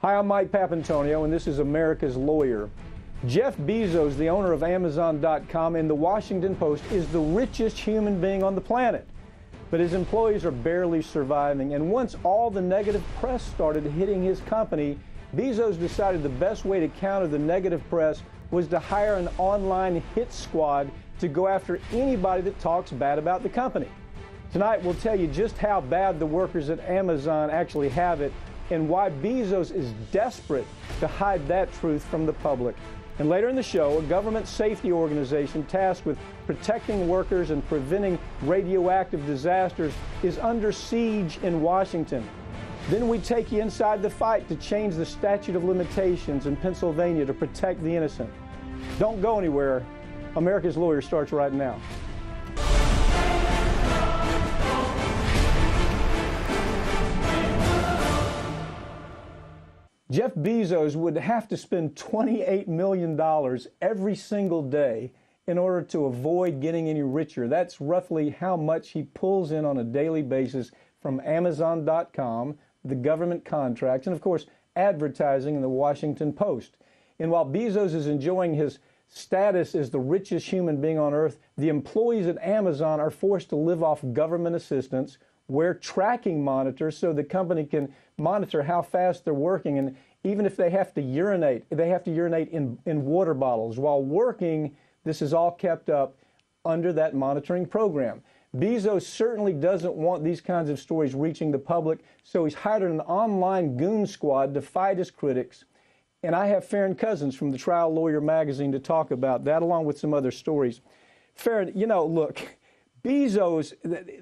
Hi, I'm Mike Papantonio, and this is America's Lawyer. Jeff Bezos, the owner of Amazon.com and the Washington Post, is the richest human being on the planet. But his employees are barely surviving, and once all the negative press started hitting his company, Bezos decided the best way to counter the negative press was to hire an online hit squad to go after anybody that talks bad about the company. Tonight, we'll tell you just how bad the workers at Amazon actually have it and why Bezos is desperate to hide that truth from the public. And later in the show, a government safety organization tasked with protecting workers and preventing radioactive disasters is under siege in Washington. Then we take you inside the fight to change the statute of limitations in Pennsylvania to protect the innocent. Don't go anywhere. America's Lawyer starts right now. Jeff Bezos would have to spend $28 million every single day in order to avoid getting any richer. That's roughly how much he pulls in on a daily basis from Amazon.com, the government contracts, and of course, advertising in the Washington Post. And while Bezos is enjoying his status as the richest human being on earth, the employees at Amazon are forced to live off government assistance, wear tracking monitors so the company can monitor how fast they're working, and even if they have to urinate in water bottles. While working, this is all kept up under that monitoring program. Bezos certainly doesn't want these kinds of stories reaching the public, so he's hired an online goon squad to fight his critics. And I have Farron Cousins from the Trial Lawyer magazine to talk about that, along with some other stories. Farron, you know, look, Bezos,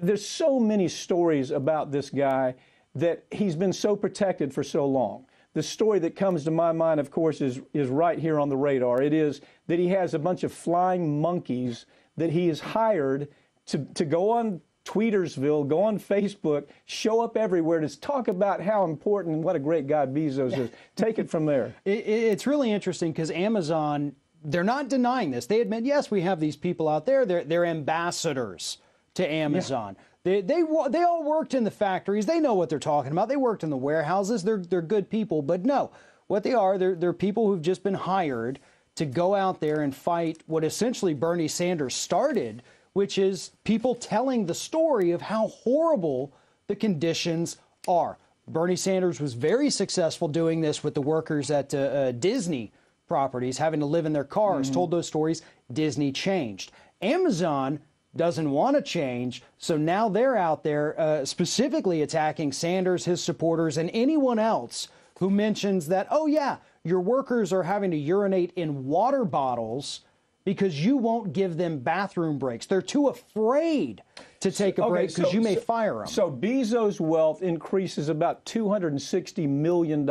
there's so many stories about this guy that he's been so protected for so long. The story that comes to my mind, of course, is right here on the radar. It is that he has a bunch of flying monkeys that he has hired to go on Tweetersville, go on Facebook, show up everywhere to talk about how important and what a great guy Bezos is. Take it from there. It's really interesting because Amazon, they're not denying this. They admit, yes, we have these people out there. They're ambassadors to Amazon. Yeah. They all worked in the factories. They know what they're talking about. They worked in the warehouses. They're good people. But no, what they are, they're people who've just been hired to go out there and fight what essentially Bernie Sanders started, which is people telling the story of how horrible the conditions are. Bernie Sanders was very successful doing this with the workers at Disney properties, having to live in their cars, told those stories. Disney changed. Amazon doesn't want to change, so now they're out there specifically attacking Sanders, his supporters, and anyone else who mentions that, oh yeah, your workers are having to urinate in water bottles because you won't give them bathroom breaks. They're too afraid to take a break because you may fire them. So Bezos' wealth increases about $260 million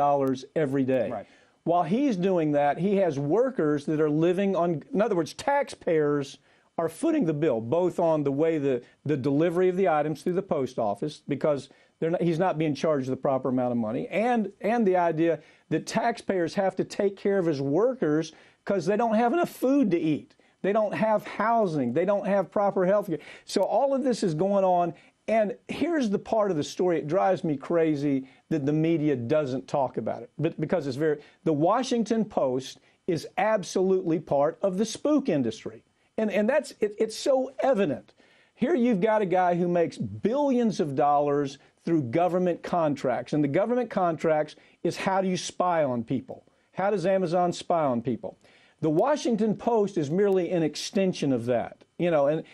every day. Right. While he's doing that, he has workers that are living on, in other words, taxpayers are footing the bill, both on the way the delivery of the items through the post office, because he's not being charged the proper amount of money, and the idea that taxpayers have to take care of his workers because they don't have enough food to eat. They don't have housing. They don't have proper health care. So all of this is going on. And here's the part of the story. It drives me crazy that the media doesn't talk about it. But because the Washington Post is absolutely part of the spook industry. And it's so evident. Here you've got a guy who makes billions of dollars through government contracts. And the government contracts is, how do you spy on people? How does Amazon spy on people? The Washington Post is merely an extension of that. You know, and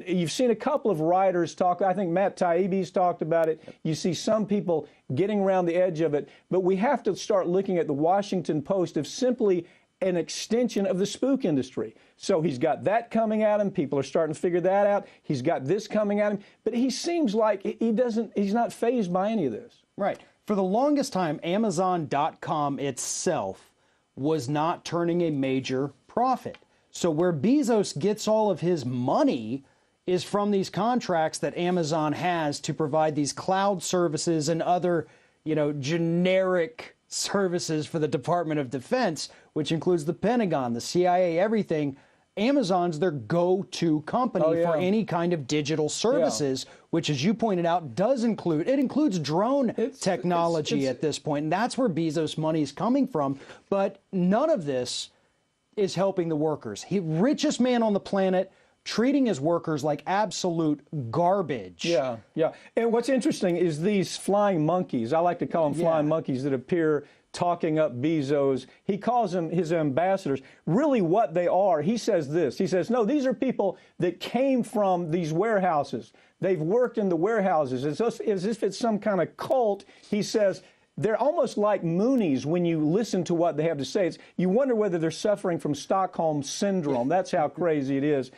you've seen a couple of writers talk. I think Matt Taibbi's talked about it. You see some people getting around the edge of it. But we have to start looking at the Washington Post as simply an extension of the spook industry. So he's got that coming at him. People are starting to figure that out. He's got this coming at him. But he seems like he's not fazed by any of this. Right. For the longest time, Amazon.com itself was not turning a major profit. So where Bezos gets all of his money is from these contracts that Amazon has to provide these cloud services and other, generic services for the Department of Defense, which includes the Pentagon, the CIA, everything. Amazon's their go-to company for any kind of digital services, which, as you pointed out, includes drone technology at this point. And that's where Bezos' money is coming from. But none of this is helping the workers. Richest man on the planet, treating his workers like absolute garbage. Yeah. And what's interesting is these flying monkeys, I like to call them flying monkeys, that appear talking up Bezos. He calls them his ambassadors. Really what they are, he says this. He says, no, these are people that came from these warehouses. They've worked in the warehouses. It's as if it's some kind of cult. He says, they're almost like Moonies when you listen to what they have to say. You wonder whether they're suffering from Stockholm Syndrome. That's how crazy it is.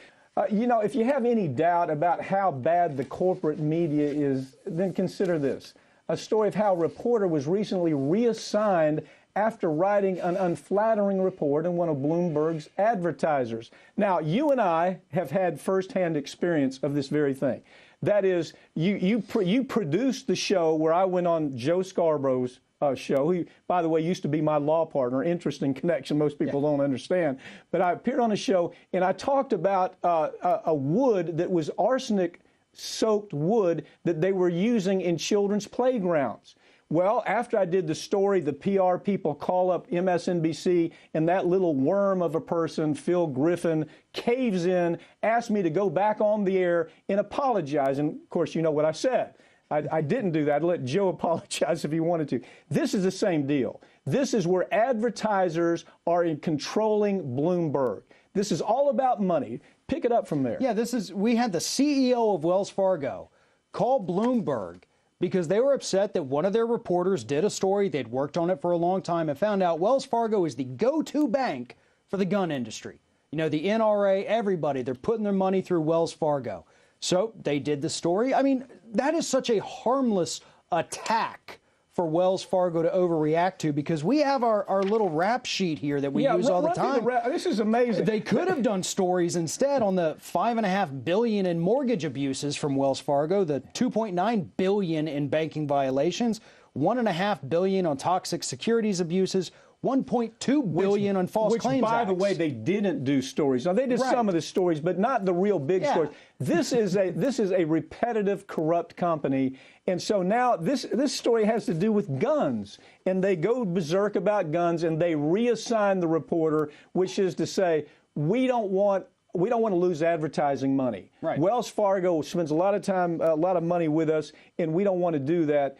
You know, if you have any doubt about how bad the corporate media is, then consider this. A story of how a reporter was recently reassigned after writing an unflattering report in one of Bloomberg's advertisers. Now, you and I have had firsthand experience of this very thing. That is, you produced the show where I went on Joe Scarborough's show, who, by the way, used to be my law partner. Interesting connection most people don't understand. But I appeared on a show, and I talked about a wood that was arsenic-soaked wood that they were using in children's playgrounds. Well, after I did the story, the PR people call up MSNBC, and that little worm of a person, Phil Griffin, caves in, asks me to go back on the air and apologize. And, of course, you know what I said. I didn't do that. I let Joe apologize if he wanted to. This is the same deal. This is where advertisers are in controlling Bloomberg. This is all about money. Pick it up from there. Yeah, we had the CEO of Wells Fargo call Bloomberg because they were upset that one of their reporters did a story. They'd worked on it for a long time and found out Wells Fargo is the go-to bank for the gun industry. You know, the NRA, everybody, they're putting their money through Wells Fargo. So they did the story. I mean, that is such a harmless attack for Wells Fargo to overreact to, because we have our little rap sheet here that we use all the time. This is amazing. They could have done stories instead on the $5.5 billion in mortgage abuses from Wells Fargo, the $2.9 billion in banking violations, $1.5 billion on toxic securities abuses, $1.2 billion on false claims Which, by acts. the way, they didn't do stories. Now, they did some of the stories, but not the real big stories. This is a repetitive, corrupt company. And so now this story has to do with guns. And they go berserk about guns, and they reassign the reporter, which is to say, we don't want to lose advertising money. Right. Wells Fargo spends a lot of time, a lot of money with us, and we don't want to do that.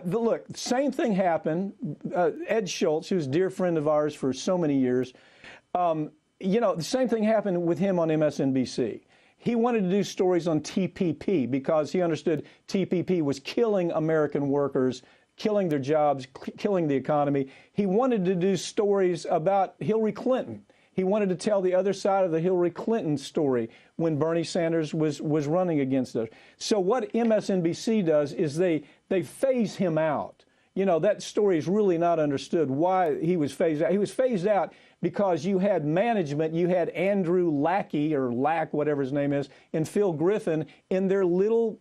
Look, same thing happened. Ed Schultz, who's a dear friend of ours for so many years, you know, the same thing happened with him on MSNBC. He wanted to do stories on TPP because he understood TPP was killing American workers, killing their jobs, killing the economy. He wanted to do stories about Hillary Clinton. He wanted to tell the other side of the Hillary Clinton story when Bernie Sanders was running against us. So what MSNBC does is they phase him out. You know, that story is really not understood why he was phased out. He was phased out because you had management, you had Andrew Lackey, or Lack, whatever his name is, and Phil Griffin in their little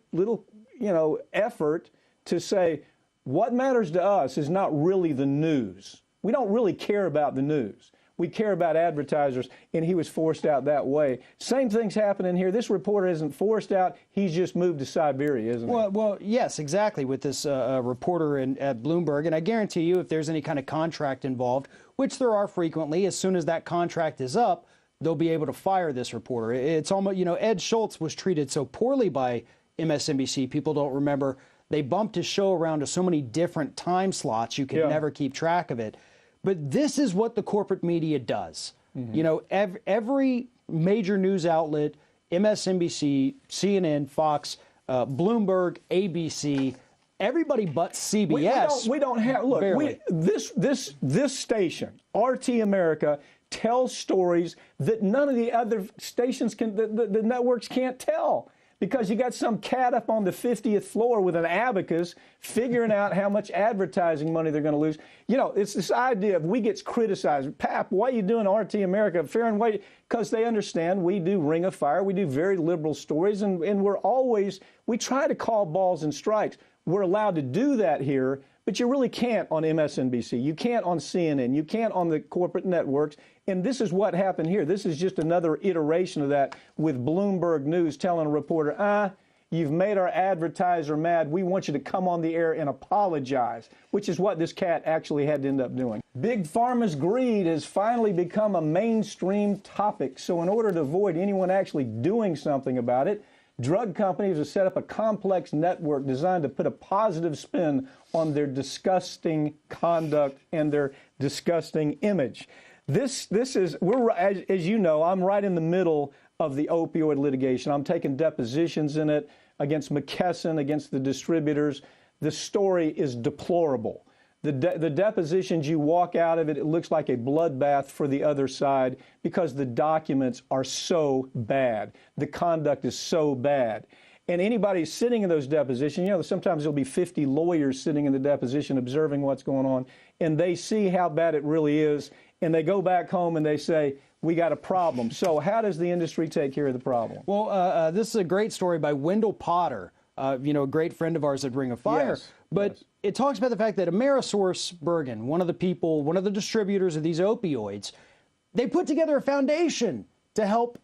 effort to say, what matters to us is not really the news. We don't really care about the news. We care about advertisers, and he was forced out that way. Same thing's happening here. This reporter isn't forced out. He's just moved to Siberia, isn't he? Well, yes, exactly, with this reporter at Bloomberg. And I guarantee you, if there's any kind of contract involved, which there are frequently, as soon as that contract is up, they'll be able to fire this reporter. It's almost, you know, Ed Schultz was treated so poorly by MSNBC. People don't remember. They bumped his show around to so many different time slots, you could never keep track of it. But this is what the corporate media does. Mm-hmm. You know, every major news outlet, MSNBC, CNN, Fox, Bloomberg, ABC, everybody but CBS. We don't have, look, this station, RT America, tells stories that none of the other stations the networks can't tell. Because you got some cat up on the 50th floor with an abacus figuring out how much advertising money they're going to lose. You know, it's this idea of we get criticized. Pap, why are you doing RT America? Fair and Wide, because they understand we do Ring of Fire. We do very liberal stories, and we try to call balls and strikes. We're allowed to do that here, but you really can't on MSNBC. You can't on CNN. You can't on the corporate networks. And this is what happened here. This is just another iteration of that, with Bloomberg News telling a reporter, you've made our advertiser mad. We want you to come on the air and apologize, which is what this cat actually had to end up doing. Big Pharma's greed has finally become a mainstream topic. So in order to avoid anyone actually doing something about it, drug companies have set up a complex network designed to put a positive spin on their disgusting conduct and their disgusting image. As you know, I'm right in the middle of the opioid litigation. I'm taking depositions in it against McKesson, against the distributors. The story is deplorable. The depositions, you walk out of it, it looks like a bloodbath for the other side because the documents are so bad. The conduct is so bad. And anybody sitting in those depositions, sometimes there'll be 50 lawyers sitting in the deposition observing what's going on, and they see how bad it really is, and they go back home and they say, we got a problem. So how does the industry take care of the problem? Well, this is a great story by Wendell Potter, a great friend of ours at Ring of Fire. Yes, but yes. It talks about the fact that AmerisourceBergen, one of the distributors of these opioids, they put together a foundation to help,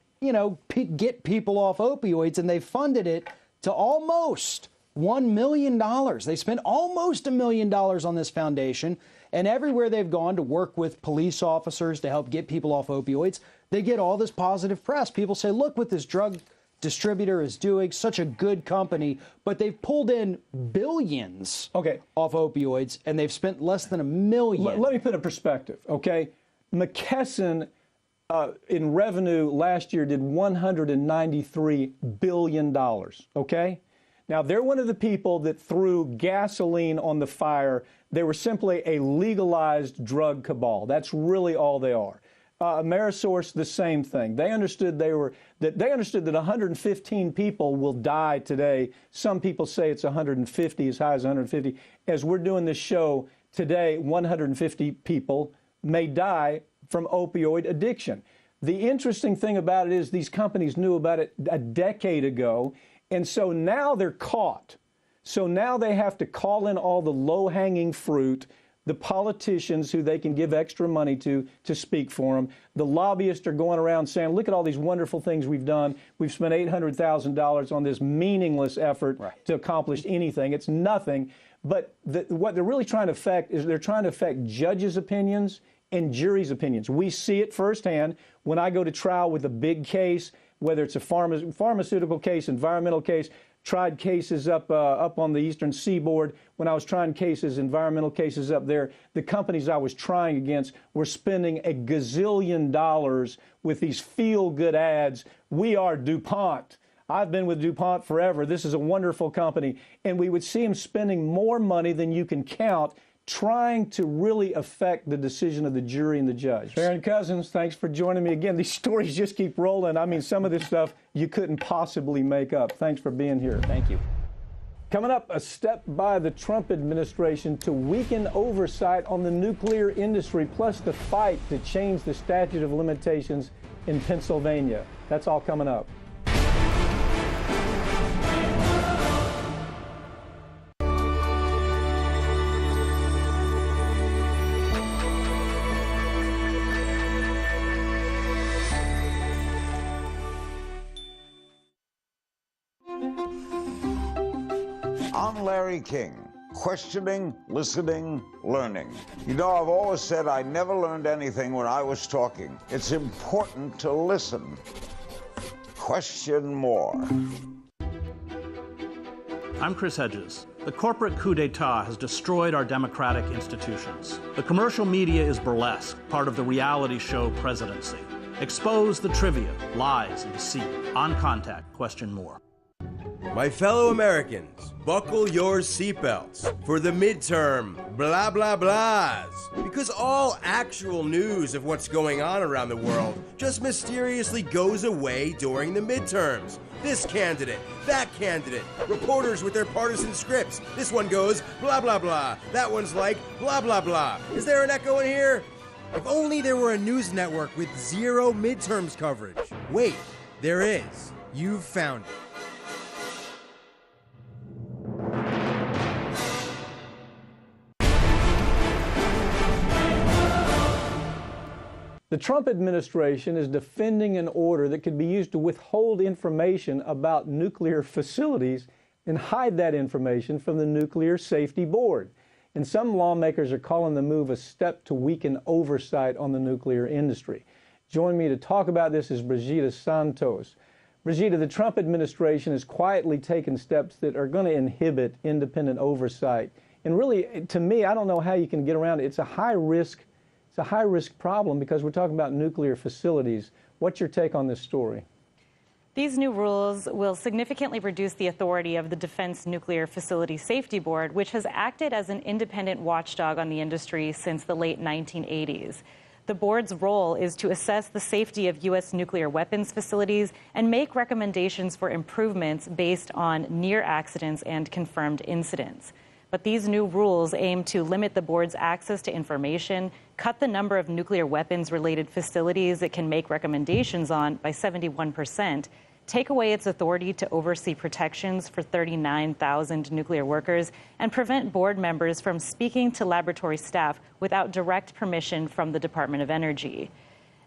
get people off opioids, and they funded it to almost $1 million. They spent almost $1 million on this foundation, and everywhere they've gone to work with police officers to help get people off opioids, they get all this positive press. People say, look what this drug distributor is doing, such a good company, but they've pulled in billions off opioids, and they've spent less than $1 million. Let me put it in perspective, okay? McKesson, in revenue last year, did $193 billion, okay? Now, they're one of the people that threw gasoline on the fire. They were simply a legalized drug cabal. That's really all they are. Amerisource, the same thing. They understood that 115 people will die today. Some people say it's 150, as high as 150. As we're doing this show today, 150 people may die from opioid addiction. The interesting thing about it is these companies knew about it a decade ago, and so now they're caught. So now they have to call in all the low-hanging fruit, the politicians who they can give extra money to speak for them. The lobbyists are going around saying, look at all these wonderful things we've done. We've spent $800,000 on this meaningless effort to accomplish anything. It's nothing. But what they're really trying to affect is they're trying to affect judges' opinions and juries' opinions. We see it firsthand when I go to trial with a big case, whether it's a pharmaceutical case, environmental case. Tried cases up on the eastern seaboard. When I was trying cases, environmental cases up there, the companies I was trying against were spending a gazillion dollars with these feel-good ads. We are DuPont. I've been with DuPont forever. This is a wonderful company. And we would see them spending more money than you can count, trying to really affect the decision of the jury and the judge. Farron Cousins, thanks for joining me again. These stories just keep rolling. I mean, some of this stuff you couldn't possibly make up. Thanks for being here. Thank you. Coming up, a step by the Trump administration to weaken oversight on the nuclear industry, plus the fight to change the statute of limitations in Pennsylvania. That's all coming up. I'm Larry King, questioning, listening, learning. You know, I've always said I never learned anything when I was talking. It's important to listen. Question more. I'm Chris Hedges. The corporate coup d'etat has destroyed our democratic institutions. The commercial media is burlesque, part of the reality show presidency. Expose the trivia, lies, and deceit. On Contact, question more. My fellow Americans, buckle your seatbelts for the midterm blah blah blahs. Because all actual news of what's going on around the world just mysteriously goes away during the midterms. This candidate, that candidate, reporters with their partisan scripts. This one goes blah blah blah, that one's like blah blah blah. Is there an echo in here? If only there were a news network with zero midterms coverage. Wait, there is. You've found it. The Trump administration is defending an order that could be used to withhold information about nuclear facilities and hide that information from the Nuclear Safety Board. And some lawmakers are calling the move a step to weaken oversight on the nuclear industry. Joining me to talk about this is Brigida Santos. Brigida, the Trump administration has quietly taken steps that are going to inhibit independent oversight. And really, to me, I don't know how you can get around it. It's a high-risk problem because we're talking about nuclear facilities. What's your take on this story? These new rules will significantly reduce the authority of the Defense Nuclear Facility Safety Board, which has acted as an independent watchdog on the industry since the late 1980s. The board's role is to assess the safety of U.S. nuclear weapons facilities and make recommendations for improvements based on near accidents and confirmed incidents. But these new rules aim to limit the board's access to information, cut the number of nuclear weapons-related facilities it can make recommendations on by 71%, take away its authority to oversee protections for 39,000 nuclear workers, and prevent board members from speaking to laboratory staff without direct permission from the Department of Energy.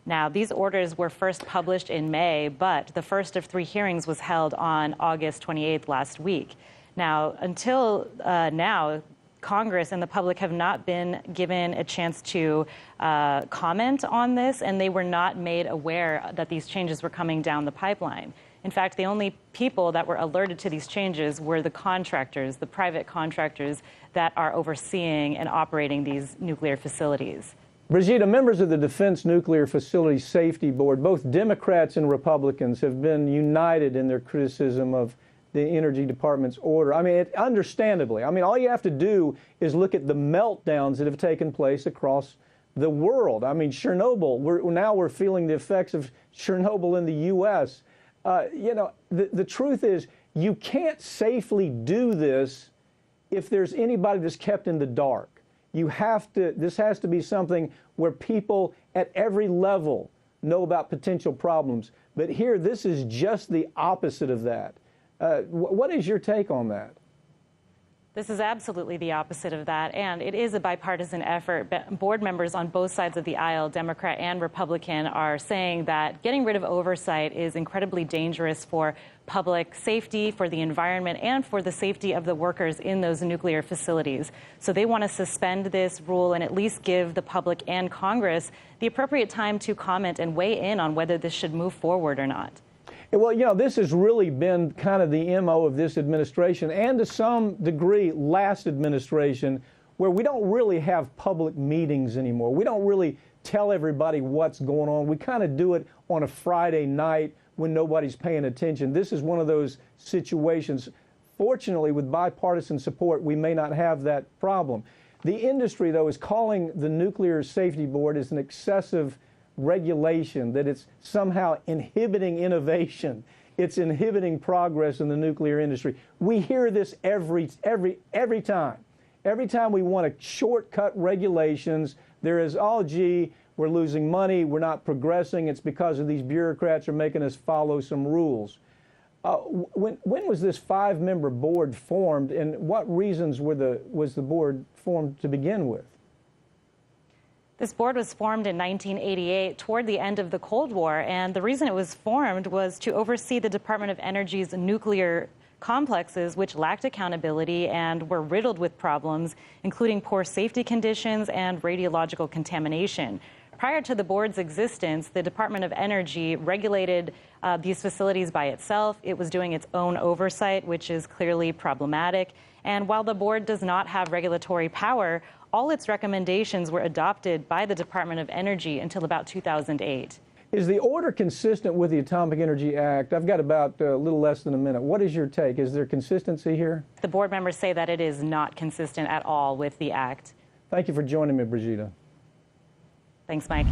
Now, these orders were first published in May, but the first of 3 hearings was held on August 28th last week. Now, until now, Congress and the public have not been given a chance to comment on this, and they were not made aware that these changes were coming down the pipeline. In fact, the only people that were alerted to these changes were the contractors, the private contractors that are overseeing and operating these nuclear facilities. Brigida, members of the Defense Nuclear Facility Safety Board, both Democrats and Republicans, have been united in their criticism of the Energy Department's order. I mean, understandably. I mean, all you have to do is look at the meltdowns that have taken place across the world. I mean, Chernobyl, now we're feeling the effects of Chernobyl in the U.S. You know, the truth is you can't safely do this if there's anybody that's kept in the dark. This has to be something where people at every level know about potential problems. But here, this is just the opposite of that. What is your take on that? This is absolutely the opposite of that, and it is a bipartisan effort. Board members on both sides of the aisle, Democrat and Republican, are saying that getting rid of oversight is incredibly dangerous for public safety, for the environment, and for the safety of the workers in those nuclear facilities. So they want to suspend this rule and at least give the public and Congress the appropriate time to comment and weigh in on whether this should move forward or not. Well, you know, this has really been kind of the MO of this administration and to some degree last administration, where we don't really have public meetings anymore. We don't really tell everybody what's going on. We kind of do it on a Friday night when nobody's paying attention. This is one of those situations. Fortunately, with bipartisan support, we may not have that problem. The industry, though, is calling the Nuclear Safety Board as an excessive regulation, that it's somehow inhibiting innovation. It's inhibiting progress in the nuclear industry. We hear this every time. Every time we want to shortcut regulations, there is, oh, gee, we're losing money, we're not progressing, it's because of these bureaucrats are making us follow some rules. When was this 5-member board formed, and what reasons was the board formed to begin with? This board was formed in 1988 toward the end of the Cold War, and the reason it was formed was to oversee the Department of Energy's nuclear complexes, which lacked accountability and were riddled with problems, including poor safety conditions and radiological contamination. Prior to the board's existence, the Department of Energy regulated these facilities by itself. It was doing its own oversight, which is clearly problematic. And while the board does not have regulatory power, all its recommendations were adopted by the Department of Energy until about 2008. Is the order consistent with the Atomic Energy Act? I've got about a little less than a minute. What is your take? Is there consistency here? The board members say that it is not consistent at all with the act. Thank you for joining me, Brigida. Thanks, Mike.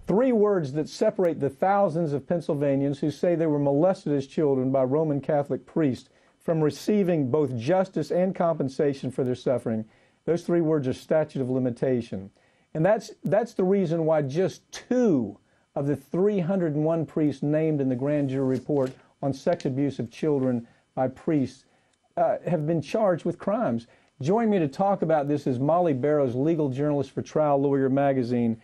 3 words that separate the thousands of Pennsylvanians who say they were molested as children by Roman Catholic priests from receiving both justice and compensation for their suffering. Those 3 words are statute of limitation. And that's the reason why just 2 of the 301 priests named in the grand jury report on sex abuse of children by priests have been charged with crimes. Joining me to talk about this is Molly Barrows, legal journalist for Trial Lawyer magazine.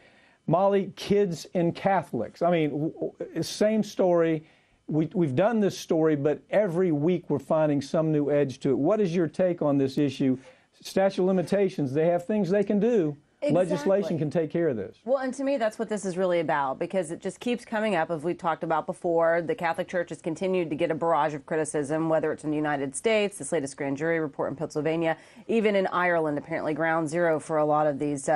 Molly, kids and Catholics. I mean, same story. We've done this story, but every week we're finding some new edge to it. What is your take on this issue? Statute of limitations, they have things they can do. Exactly. Legislation can take care of this. Well, and to me, that's what this is really about, because it just keeps coming up, as we talked about before. The Catholic Church has continued to get a barrage of criticism, whether it's in the United States, this latest grand jury report in Pennsylvania, even in Ireland, apparently ground zero for a lot of these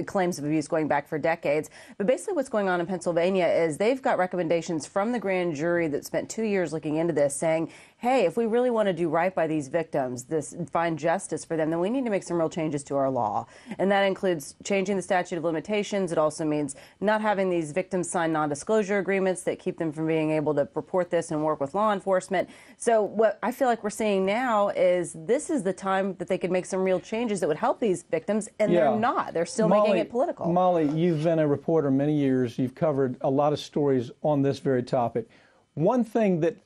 claims of abuse going back for decades. But basically what's going on in Pennsylvania is they've got recommendations from the grand jury that spent 2 years looking into this, saying, hey, if we really want to do right by these victims, find justice for them, then we need to make some real changes to our law. And that includes changing the statute of limitations. It also means not having these victims sign non-disclosure agreements that keep them from being able to report this and work with law enforcement. So what I feel like we're seeing now is this is the time that they could make some real changes that would help these victims, and they're not. They're still making it political. Molly, you've been a reporter many years. You've covered a lot of stories on this very topic. One thing that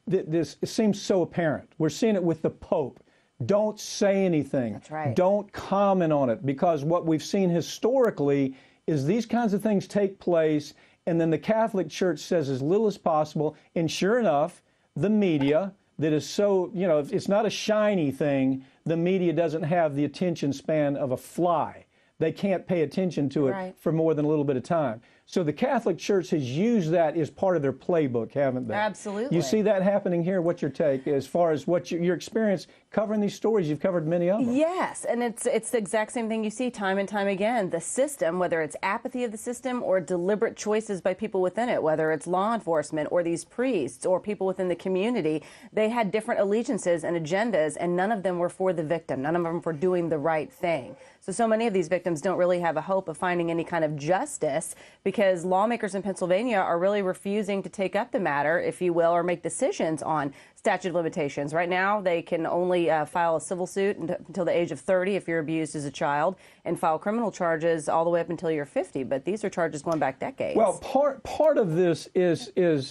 this seems so apparent, we're seeing it with the Pope. Don't say anything. That's right. Don't comment on it, because what we've seen historically is these kinds of things take place, and then the Catholic Church says as little as possible, and sure enough, the media that is so, it's not a shiny thing, the media doesn't have the attention span of a fly. They can't pay attention to it for more than a little bit of time. So the Catholic Church has used that as part of their playbook, haven't they? Absolutely. You see that happening here? What's your take as far as what your experience covering these stories? You've covered many of them. Yes, and it's the exact same thing you see time and time again. The system, whether it's apathy of the system or deliberate choices by people within it, whether it's law enforcement or these priests or people within the community, they had different allegiances and agendas, and none of them were for the victim. None of them were doing the right thing. So many of these victims don't really have a hope of finding any kind of justice, because lawmakers in Pennsylvania are really refusing to take up the matter, if you will, or make decisions on statute of limitations. Right now, they can only file a civil suit until the age of 30 if you're abused as a child, and file criminal charges all the way up until you're 50. But these are charges going back decades. Well, part of this is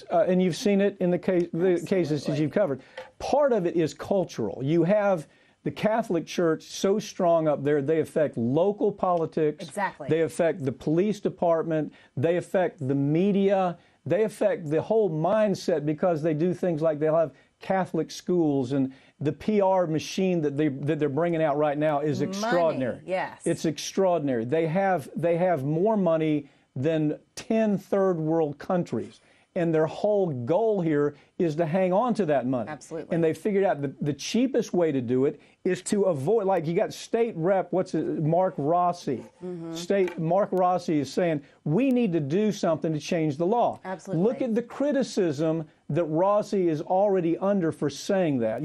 and you've seen it in the cases that you've covered. Part of it is cultural. You have the Catholic Church so strong up there, they affect local politics. Exactly. They affect the police department. They affect the media. They affect the whole mindset, because they do things like they'll have Catholic schools, and the PR machine that they're bringing out right now is extraordinary. Money, yes. It's extraordinary. They have more money than 10 third world countries. And their whole goal here is to hang on to that money. Absolutely. And they figured out the cheapest way to do it is to avoid, like you got State Rep, Mark Rossi. Mark Rossi is saying, we need to do something to change the law. Absolutely. Look at the criticism that Rossi is already under for saying that.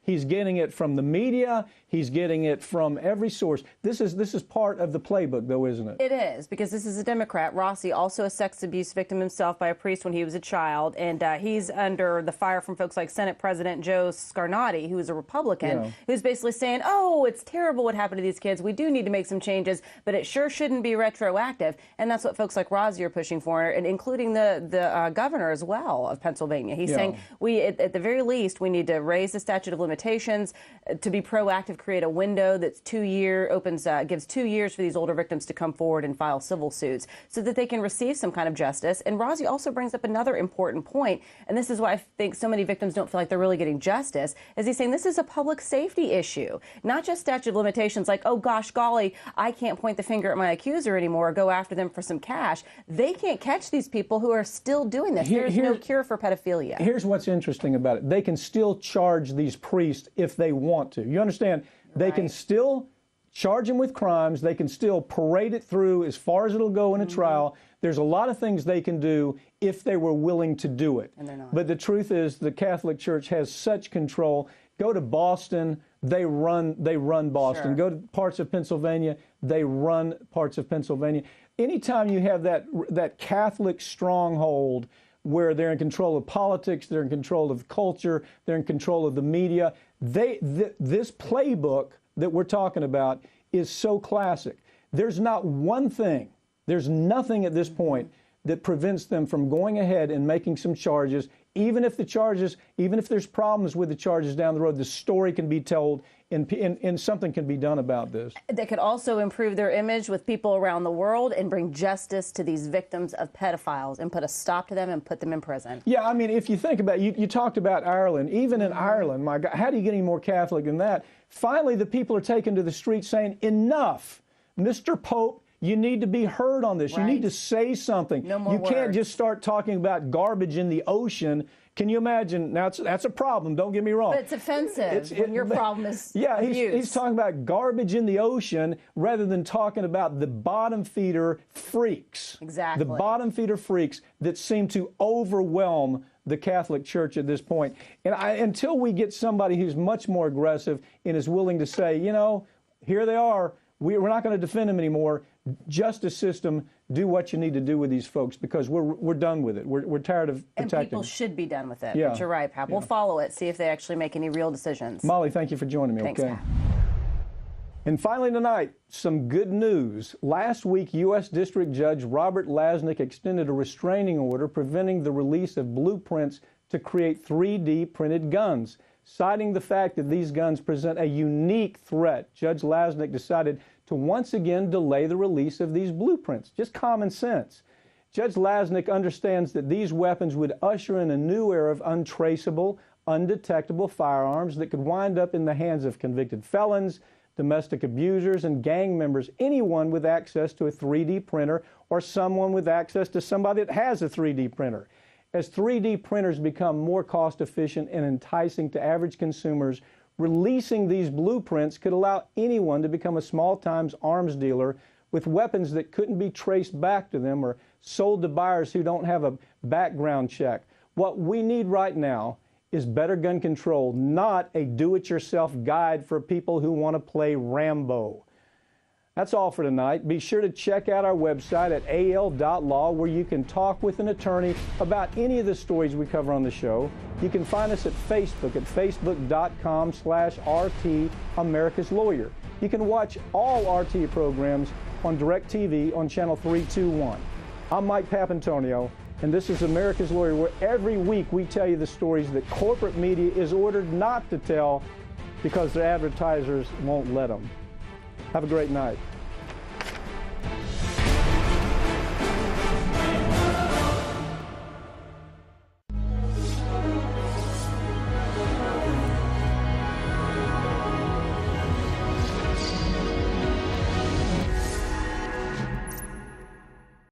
He's getting it from the media. He's getting it from every source. This is part of the playbook, though, isn't it? It is, because this is a Democrat. Rossi, also a sex abuse victim himself by a priest when he was a child, and he's under the fire from folks like Senate President Joe Scarnati, who is a Republican, who's basically saying, oh, it's terrible what happened to these kids. We do need to make some changes, but it sure shouldn't be retroactive. And that's what folks like Rossi are pushing for, and including the governor as well of Pennsylvania. He's saying at the very least, we need to raise the statute of limitations to be proactive, create a window that's 2 year, gives 2 years for these older victims to come forward and file civil suits so that they can receive some kind of justice. And Rossi also brings up another important point, and this is why I think so many victims don't feel like they're really getting justice, is he's saying this is a public safety issue, not just statute of limitations like, oh gosh golly, I can't point the finger at my accuser anymore or go after them for some cash. They can't catch these people who are still doing this. There's no cure for pedophilia. Here's what's interesting about it. They can still charge these priests if they want to. You understand? They can still charge them with crimes. They can still parade it through as far as it'll go in a trial. There's a lot of things they can do if they were willing to do it. And they're not. But the truth is the Catholic Church has such control. Go to Boston, they run Boston. Sure. Go to parts of Pennsylvania, they run parts of Pennsylvania. Anytime you have that Catholic stronghold where they're in control of politics, they're in control of culture, they're in control of the media, this playbook that we're talking about is so classic. There's not one thing, there's nothing at this point that prevents them from going ahead and making some charges even if there's problems with the charges down the road, the story can be told and something can be done about this. They could also improve their image with people around the world and bring justice to these victims of pedophiles and put a stop to them and put them in prison. Yeah, I mean, if you think about it, you talked about Ireland. Even in Ireland, my God, how do you get any more Catholic than that? Finally, the people are taken to the streets saying, enough. Mr. Pope, you need to be heard on this. Right. You need to say something. No more You can't words. just start talking about garbage in the ocean. Can you imagine? Now, that's a problem. Don't get me wrong. But it's offensive when your problem is Yeah, abuse. he's talking about garbage in the ocean rather than talking about the bottom feeder freaks. Exactly. The bottom feeder freaks that seem to overwhelm the Catholic Church at this point. And until we get somebody who's much more aggressive and is willing to say, you know, here they are. We're not going to defend them anymore. Justice system, do what you need to do with these folks because we're done with it. We're tired of protecting. And people should be done with it. Yeah. But you're right, Pat. We'll follow it, see if they actually make any real decisions. Molly, thank you for joining me. Thanks, okay. Pat. And finally tonight, some good news. Last week, U.S. District Judge Robert Lasnik extended a restraining order preventing the release of blueprints to create 3D printed guns. Citing the fact that these guns present a unique threat, Judge Lasnik decided to once again delay the release of these blueprints. Just common sense. Judge Lasnik understands that these weapons would usher in a new era of untraceable, undetectable firearms that could wind up in the hands of convicted felons, domestic abusers, and gang members, anyone with access to a 3D printer or someone with access to somebody that has a 3D printer. As 3D printers become more cost-efficient and enticing to average consumers, releasing these blueprints could allow anyone to become a small-time arms dealer with weapons that couldn't be traced back to them or sold to buyers who don't have a background check. What we need right now is better gun control, not a do-it-yourself guide for people who want to play Rambo. That's all for tonight. Be sure to check out our website at al.law where you can talk with an attorney about any of the stories we cover on the show. You can find us at Facebook at facebook.com/RT America's Lawyer. You can watch all RT programs on DirecTV on channel 321. I'm Mike Papantonio, and this is America's Lawyer, where every week we tell you the stories that corporate media is ordered not to tell because their advertisers won't let them. Have a great night.